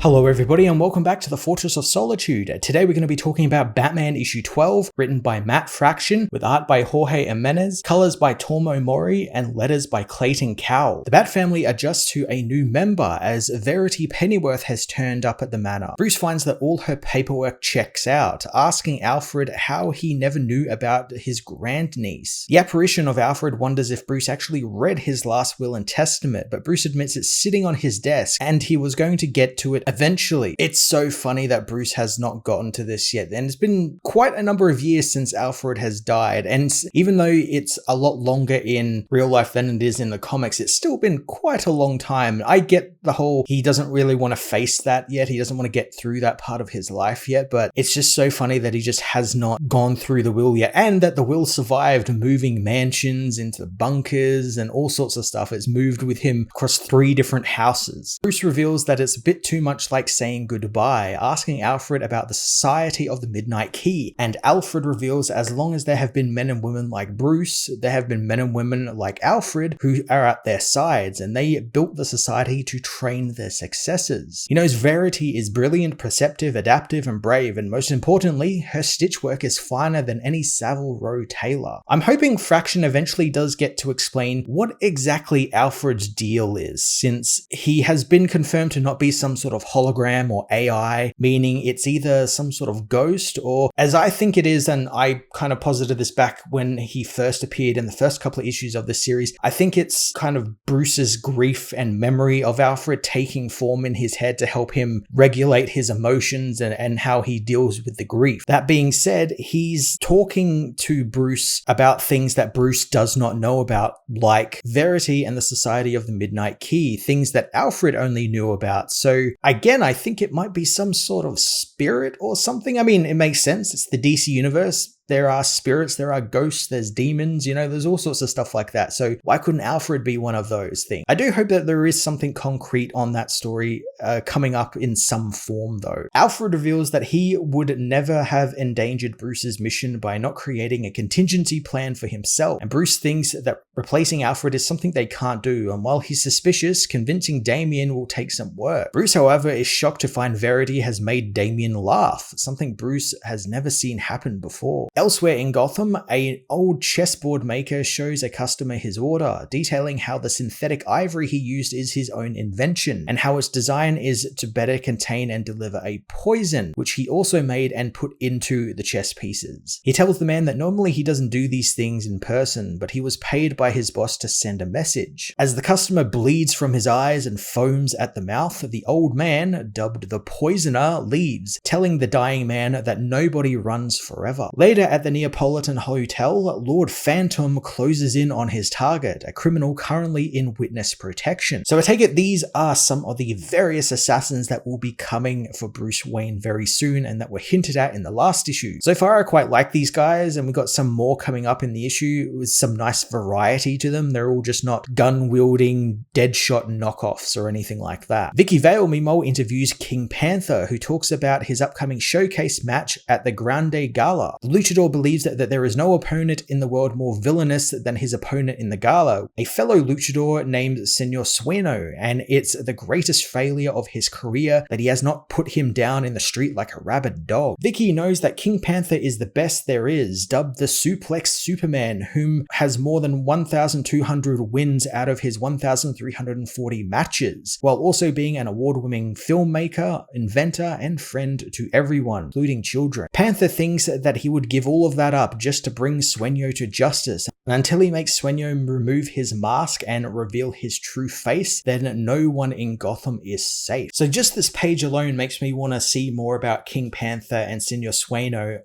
Hello everybody and welcome back to the Fortress of Solitude. Today we're going to be talking about Batman issue 12, written by Matt Fraction, with art by Jorge Jimenez, colors by Tormo Mori, and letters by Clayton Cowell. The Bat family adjusts to a new member as Verity Pennyworth has turned up at the manor. Bruce finds that all her paperwork checks out, asking Alfred how he never knew about his grandniece. The apparition of Alfred wonders if Bruce actually read his last will and testament, but Bruce admits it's sitting on his desk and he was going to get to it eventually. It's so funny that Bruce has not gotten to this yet, and it's been quite a number of years since Alfred has died, and even though it's a lot longer in real life than it is in the comics, it's still been quite a long time. I get the whole he doesn't really want to face that yet, he doesn't want to get through that part of his life yet, but it's just so funny that he just has not gone through the will yet, and that the will survived moving mansions into bunkers and all sorts of stuff. It's moved with him across 3 different houses. Bruce reveals that it's a bit too much like saying goodbye, asking Alfred about the Society of the Midnight Key, and Alfred reveals as long as there have been men and women like Bruce, there have been men and women like Alfred who are at their sides, and they built the society to train their successors. He knows Verity is brilliant, perceptive, adaptive, and brave, and most importantly, her stitch work is finer than any Savile Row tailor. I'm hoping Fraction eventually does get to explain what exactly Alfred's deal is, since he has been confirmed to not be some sort of hologram or AI, meaning it's either some sort of ghost or, as I think it is, and I kind of posited this back when he first appeared in the first couple of issues of the series, I think it's kind of Bruce's grief and memory of Alfred taking form in his head to help him regulate his emotions and how he deals with the grief. That being said, he's talking to Bruce about things that Bruce does not know about, like Verity and the Society of the Midnight Key, things that Alfred only knew about. So again, I think it might be some sort of spirit or something. I mean, it makes sense. It's the DC universe. There are spirits, there are ghosts, there's demons, there's all sorts of stuff like that. So why couldn't Alfred be one of those things? I do hope that there is something concrete on that story coming up in some form though. Alfred reveals that he would never have endangered Bruce's mission by not creating a contingency plan for himself. And Bruce thinks that replacing Alfred is something they can't do. And while he's suspicious, convincing Damian will take some work. Bruce, however, is shocked to find Verity has made Damian laugh, something Bruce has never seen happen before. Elsewhere in Gotham, an old chessboard maker shows a customer his order, detailing how the synthetic ivory he used is his own invention, and how its design is to better contain and deliver a poison, which he also made and put into the chess pieces. He tells the man that normally he doesn't do these things in person, but he was paid by his boss to send a message. As the customer bleeds from his eyes and foams at the mouth, the old man, dubbed the Poisoner, leaves, telling the dying man that nobody runs forever. Later, at the Neapolitan Hotel, Lord Phantom closes in on his target, a criminal currently in witness protection. So I take it these are some of the various assassins that will be coming for Bruce Wayne very soon and that were hinted at in the last issue. So far I quite like these guys, and we got some more coming up in the issue with some nice variety to them. They're all just not gun-wielding Deadshot knockoffs or anything like that. Vicky Vale meanwhile interviews King Panther, who talks about his upcoming showcase match at the Grande Gala. The Luchador believes that there is no opponent in the world more villainous than his opponent in the gala, a fellow luchador named Senor Sueno, and it's the greatest failure of his career that he has not put him down in the street like a rabid dog. Vicky knows that King Panther is the best there is, dubbed the Suplex Superman, whom has more than 1,200 wins out of his 1,340 matches, while also being an award-winning filmmaker, inventor, and friend to everyone, including children. Panther thinks that he would give all of that up just to bring Sueño to justice, and until he makes Sueño remove his mask and reveal his true face, then no one in Gotham is safe. So just this page alone makes me want to see more about King Panther and Senor Sueño.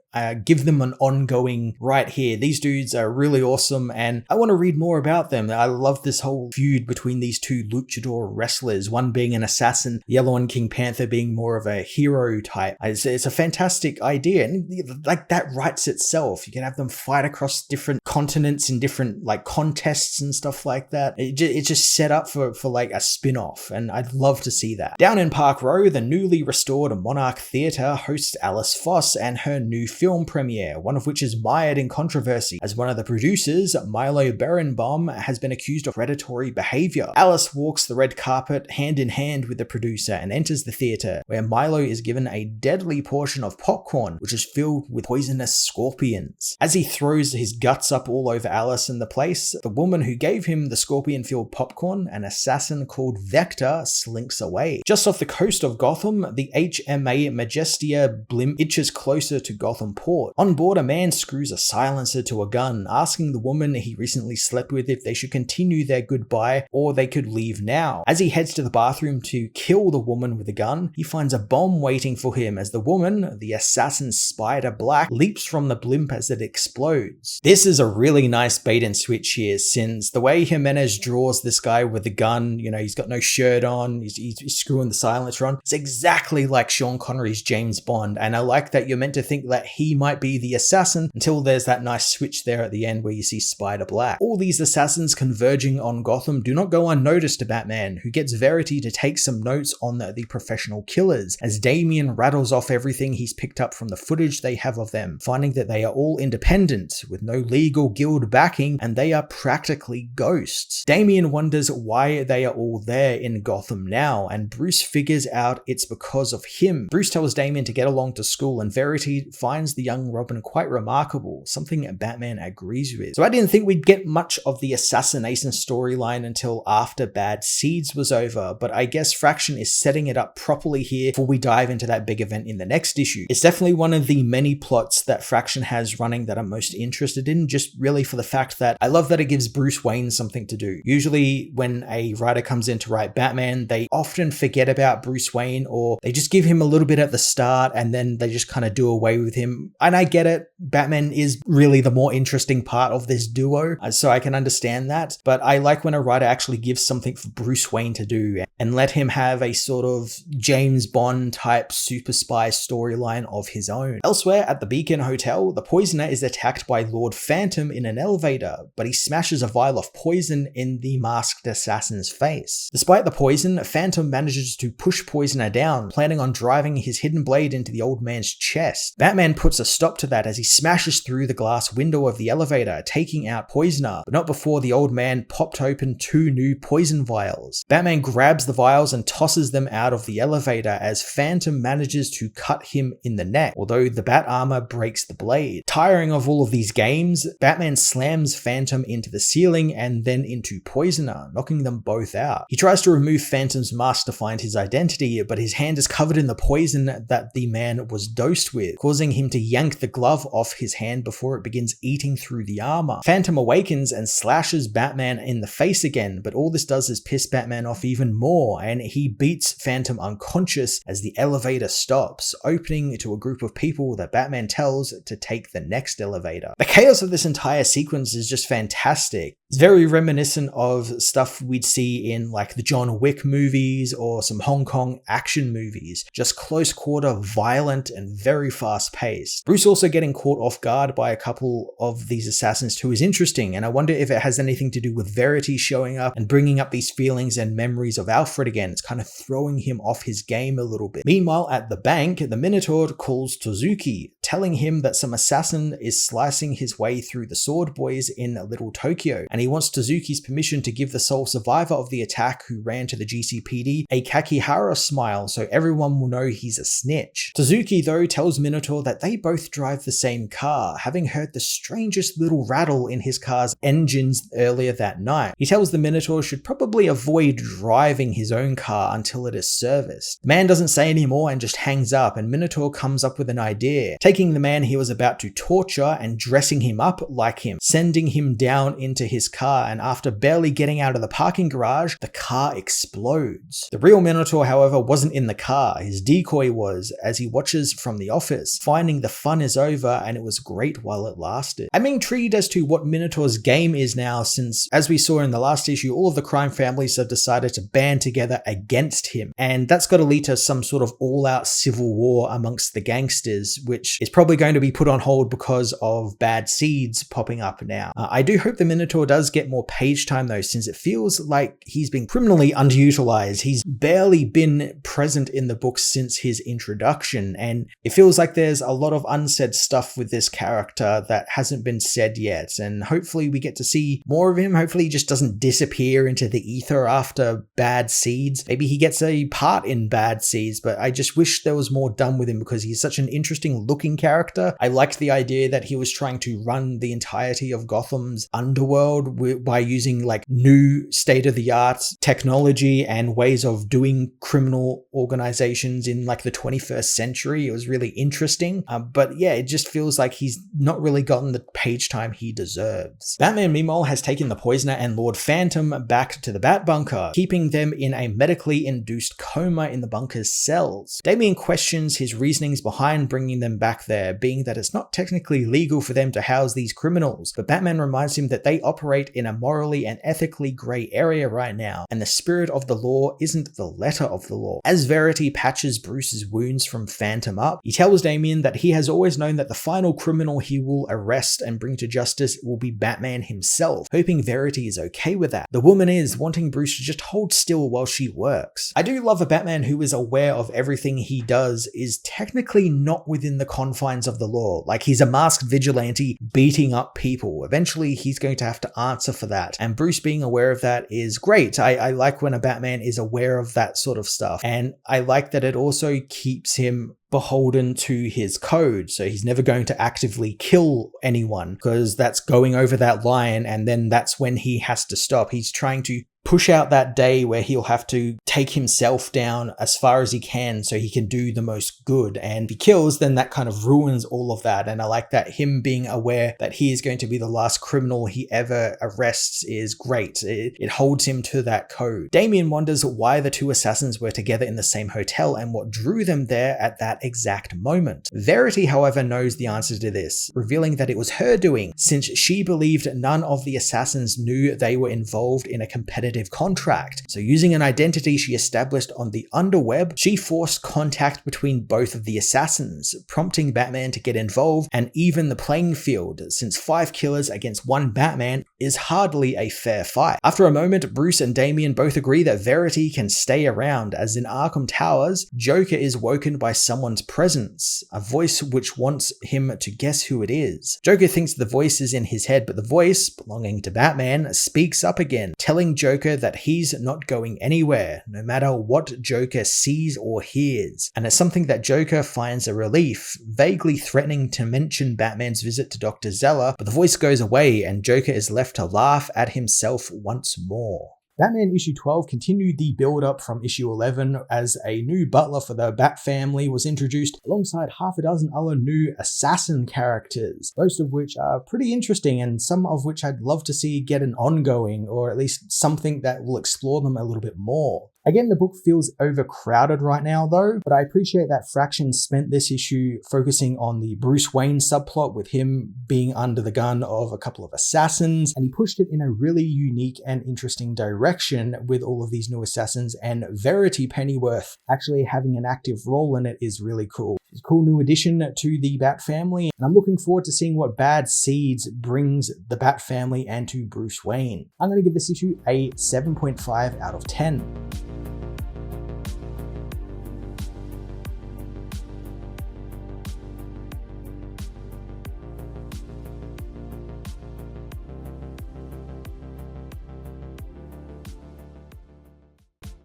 Give them an ongoing right here. These dudes are really awesome and I want to read more about them. I love this whole feud between these two luchador wrestlers, one being an assassin, the other one, King Panther, being more of a hero type. It's a fantastic idea, and like that writes universe itself. You can have them fight across different continents in different like contests and stuff like that. It's just set up for like a spin-off, and I'd love to see that. Down in Park Row, the newly restored Monarch Theatre hosts Alice Foss and her new film premiere, one of which is mired in controversy, as one of the producers, Milo Berenbaum, has been accused of predatory behavior. Alice walks the red carpet hand in hand with the producer and enters the theatre, where Milo is given a deadly portion of popcorn, which is filled with poisonous scorpions. As he throws his guts up all over Alice and the place, the woman who gave him the scorpion-filled popcorn, an assassin called Vector, slinks away. Just off the coast of Gotham, the HMA Majestia blimp itches closer to Gotham Port. On board, a man screws a silencer to a gun, asking the woman he recently slept with if they should continue their goodbye or they could leave now. As he heads to the bathroom to kill the woman with a gun, he finds a bomb waiting for him as the woman, the assassin Spider Black, leaps from the blimp as it explodes. This is a really nice bait and switch here, since the way Jimenez draws this guy with the gun, you know, he's got no shirt on, he's screwing the silencer on, it's exactly like Sean Connery's James Bond, and I like that you're meant to think that he might be the assassin until there's that nice switch there at the end where you see Spider Black. All these assassins converging on Gotham do not go unnoticed to Batman, who gets Verity to take some notes on the professional killers, as Damian rattles off everything he's picked up from the footage they have of them, finding that they are all independent, with no legal guild backing, and they are practically ghosts. Damian wonders why they are all there in Gotham now, and Bruce figures out it's because of him. Bruce tells Damian to get along to school, and Verity finds the young Robin quite remarkable, something Batman agrees with. So I didn't think we'd get much of the assassination storyline until after Bad Seeds was over, but I guess Fraction is setting it up properly here before we dive into that big event in the next issue. It's definitely one of the many plots that Fraction has running that I'm most interested in, just really for the fact that I love that it gives Bruce Wayne something to do. Usually when a writer comes in to write Batman, they often forget about Bruce Wayne, or they just give him a little bit at the start and then they just kind of do away with him. And I get it, Batman is really the more interesting part of this duo, so I can understand that, but I like when a writer actually gives something for Bruce Wayne to do and let him have a sort of James Bond type super spy storyline of his own. Elsewhere at the Beacon Hotel, the Poisoner is attacked by Lord Phantom in an elevator, but he smashes a vial of poison in the masked assassin's face. Despite the poison, Phantom manages to push Poisoner down, planning on driving his hidden blade into the old man's chest. Batman puts a stop to that as he smashes through the glass window of the elevator, taking out Poisoner, but not before the old man popped open 2 new poison vials. Batman grabs the vials and tosses them out of the elevator as Phantom manages to cut him in the neck, although the bat armor breaks the blade. Tiring of all of these games, Batman slams Phantom into the ceiling and then into Poisoner, knocking them both out. He tries to remove Phantom's mask to find his identity, but his hand is covered in the poison that the man was dosed with, causing him to yank the glove off his hand before it begins eating through the armor. Phantom awakens and slashes Batman in the face again, but all this does is piss Batman off even more, and he beats Phantom unconscious as the elevator stops, opening to a group of people that Batman tells to take the next elevator. The chaos of this entire sequence is just fantastic. It's very reminiscent of stuff we'd see in like the John Wick movies or some Hong Kong action movies. Just close quarter, violent, and very fast paced. Bruce also getting caught off guard by a couple of these assassins too is interesting, and I wonder if it has anything to do with Verity showing up and bringing up these feelings and memories of Alfred again. It's kind of throwing him off his game a little bit. Meanwhile, at the bank, the Minotaur calls Tozuki, telling him that some assassin is slicing his way through the Sword Boys in Little Tokyo, and he wants Tozuki's permission to give the sole survivor of the attack who ran to the GCPD a Kakihara smile so everyone will know he's a snitch. Tozuki though tells Minotaur that they both drive the same car, having heard the strangest little rattle in his car's engines earlier that night. He tells the Minotaur should probably avoid driving his own car until it is serviced. The man doesn't say any more and just hangs up, and Minotaur comes up with an idea, taking the man he was about to torture and dressing him up like him, sending him down into his car, and after barely getting out of the parking garage, the car explodes. The real Minotaur, however, wasn't in the car. His decoy was, as he watches from the office, finding the fun is over and it was great while it lasted. I'm intrigued as to what Minotaur's game is now, since, as we saw in the last issue, all of the crime families have decided to band together against him, and that's got to lead to some sort of all-out civil war amongst the gangsters, which is probably going to be put on hold because of bad seeds popping up now. I do hope the Minotaur does get more page time though, since it feels like he's been criminally underutilized. He's barely been present in the book since his introduction, and it feels like there's a lot of unsaid stuff with this character that hasn't been said yet, and hopefully we get to see more of him. Hopefully he just doesn't disappear into the ether after bad seeds. Maybe he gets a part in bad seeds, but I just wish there was more done with him because he's such an interesting looking character. I liked the idea that he was trying to run the entirety of Gotham's underworld by using like new state-of-the-art technology and ways of doing criminal organizations in like the 21st century. It was really interesting. But yeah, it just feels like he's not really gotten the page time he deserves. Batman meanwhile has taken the Poisoner and Lord Phantom back to the Bat Bunker, keeping them in a medically induced coma in the bunker's cells. Damian questions his reasonings behind bringing them back there, being that it's not technically legal for them to house these criminals, but Batman reminds him that they operate in a morally and ethically grey area right now, and the spirit of the law isn't the letter of the law. As Verity patches Bruce's wounds from Phantom up, he tells Damian that he has always known that the final criminal he will arrest and bring to justice will be Batman himself, hoping Verity is okay with that. The woman is, wanting Bruce to just hold still while she works. I do love a Batman who is aware of everything he does is technically not within the confines of the law. Like, he's a masked vigilante beating up people. Eventually he's going to have to answer for that, and Bruce being aware of that is great. I like when a Batman is aware of that sort of stuff, and I like that it also keeps him beholden to his code, so he's never going to actively kill anyone because that's going over that line, and then that's when he has to stop. He's trying to push out that day where he'll have to take himself down as far as he can so he can do the most good, and if he kills, then that kind of ruins all of that. And I like that him being aware that he is going to be the last criminal he ever arrests is great. It holds him to that code. Damian wonders why the two assassins were together in the same hotel and what drew them there at that exact moment. Verity, however, knows the answer to this, revealing that it was her doing, since she believed none of the assassins knew they were involved in a competitive contract. So using an identity she established on the underweb, she forced contact between both of the assassins, prompting Batman to get involved and even the playing field, since 5 killers against 1 Batman is hardly a fair fight. After a moment, Bruce and Damian both agree that Verity can stay around, as in Arkham Towers, Joker is woken by someone's presence, a voice which wants him to guess who it is. Joker thinks the voice is in his head, but the voice, belonging to Batman, speaks up again, telling Joker that he's not going anywhere, no matter what Joker sees or hears. And it's something that Joker finds a relief, vaguely threatening to mention Batman's visit to Dr. Zeller, but the voice goes away and Joker is left to laugh at himself once more. Batman issue 12 continued the build-up from issue 11 as a new butler for the Bat family was introduced alongside half a dozen other new assassin characters, most of which are pretty interesting and some of which I'd love to see get an ongoing, or at least something that will explore them a little bit more. Again, the book feels overcrowded right now though, but I appreciate that Fraction spent this issue focusing on the Bruce Wayne subplot with him being under the gun of a couple of assassins, and he pushed it in a really unique and interesting direction with all of these new assassins, and Verity Pennyworth actually having an active role in it is really cool. It's a cool new addition to the Bat family, and I'm looking forward to seeing what bad seeds brings the Bat family and to Bruce Wayne. I'm going to give this issue a 7.5 out of 10.